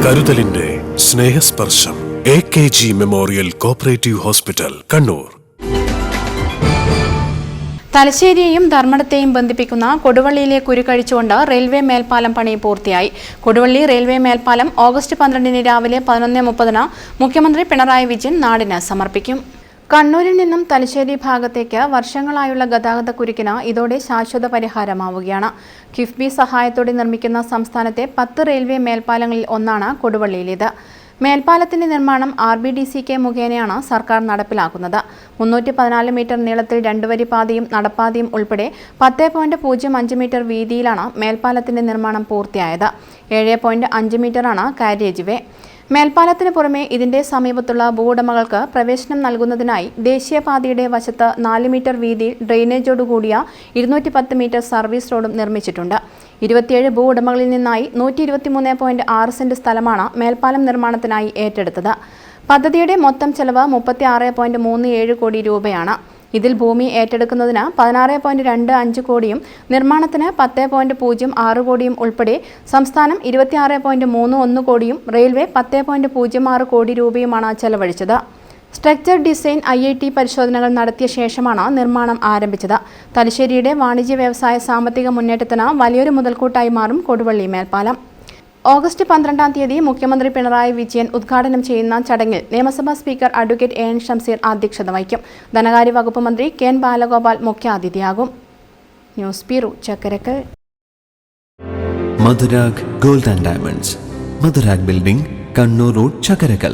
കരുതലിന്റെ സ്നേഹസ്പർശം AKG memorial cooperative hospital, Kannur. തലശ്ശേരിയെയും ധർമ്മടത്തെയും ബന്ധിപ്പിക്കുന്ന കൊടുവള്ളിയിലെ കുരുക്കഴിച്ചുകൊണ്ട് റെയിൽവേ മേൽപ്പാലം പണി പൂർത്തിയായി. കൊടുവള്ളി റെയിൽവേ മേൽപ്പാലം ഓഗസ്റ്റ് 12 രാവിലെ 11:30 മുഖ്യമന്ത്രി പിണറായി വിജയൻ നാടിന് സമർപ്പിക്കും. കണ്ണൂരിൽ നിന്നും തലശ്ശേരി ഭാഗത്തേക്ക് വർഷങ്ങളായുള്ള ഗതാഗതക്കുരുക്കിന് ഇതോടെ ശാശ്വത പരിഹാരമാവുകയാണ്. കിഫ്ബി സഹായത്തോടെ നിർമ്മിക്കുന്ന സംസ്ഥാനത്തെ 10 റെയിൽവേ മേൽപ്പാലങ്ങളിൽ ഒന്നാണ് കൊടുവള്ളിയിലേത്. മേൽപ്പാലത്തിന്റെ നിർമ്മാണം RBDCK മുഖേനയാണ് സർക്കാർ നടപ്പിലാക്കുന്നത്. 314 മീറ്റർ നീളത്തിൽ 2 വരി പാതയും നടപ്പാതയും ഉൾപ്പെടെ 10.05 മീറ്റർ വീതിയിലാണ് മേൽപ്പാലത്തിന്റെ നിർമ്മാണം പൂർത്തിയായത്. 7.5 മീറ്ററാണ് കാരിയേജ് വേ. മേൽപ്പാലത്തിന് പുറമെ ഇതിന്റെ സമീപത്തുള്ള ഭൂവുടമകൾക്ക് പ്രവേശനം നൽകുന്നതിനായി ദേശീയപാതയുടെ വശത്ത് 4 മീറ്റർ വീതിയിൽ ഡ്രെയിനേജോടുകൂടിയ 210 മീറ്റർ സർവീസ് റോഡും നിർമ്മിച്ചിട്ടുണ്ട്. 27 ഭൂവുടമകളിൽ നിന്നായി 123.6 സെന്റ് സ്ഥലമാണ് മേൽപ്പാലം നിർമ്മാണത്തിനായി ഏറ്റെടുത്തത്. പദ്ധതിയുടെ മൊത്തം ചെലവ് 36.37 കോടി രൂപയാണ്. ഇതിൽ ഭൂമി ഏറ്റെടുക്കുന്നതിന് 16.25 കോടിയും നിർമ്മാണത്തിന് 10.06 കോടിയും ഉൾപ്പെടെ സംസ്ഥാനം 26.31 കോടിയും റെയിൽവേ 10.06 കോടി രൂപയുമാണ് ചെലവഴിച്ചത്. സ്ട്രക്ചർ ഡിസൈൻ IIT പരിശോധനകൾ നടത്തിയ ശേഷമാണ് നിർമ്മാണം ആരംഭിച്ചത്. തലശ്ശേരിയുടെ വാണിജ്യ വ്യവസായ സാമ്പത്തിക മുന്നേറ്റത്തിന് വലിയൊരു മുതൽക്കൂട്ടായി മാറും കൊടുവള്ളി മേൽപ്പാലം. ഓഗസ്റ്റ് 12 മുഖ്യമന്ത്രി പിണറായി വിജയൻ ഉദ്ഘാടനം ചെയ്യുന്ന ചടങ്ങിൽ നിയമസഭാ സ്പീക്കർ അഡ്വക്കേറ്റ് AN ഷംസീർ അധ്യക്ഷത വഹിക്കും. ധനകാര്യ വകുപ്പ് മന്ത്രി KN ബാലഗോപാൽ മുഖ്യാതിഥിയാകും. News bureau, Chakkarakkal. Madhurag gold and diamonds, Madhurag building, Kannur road, Chakkarakkal.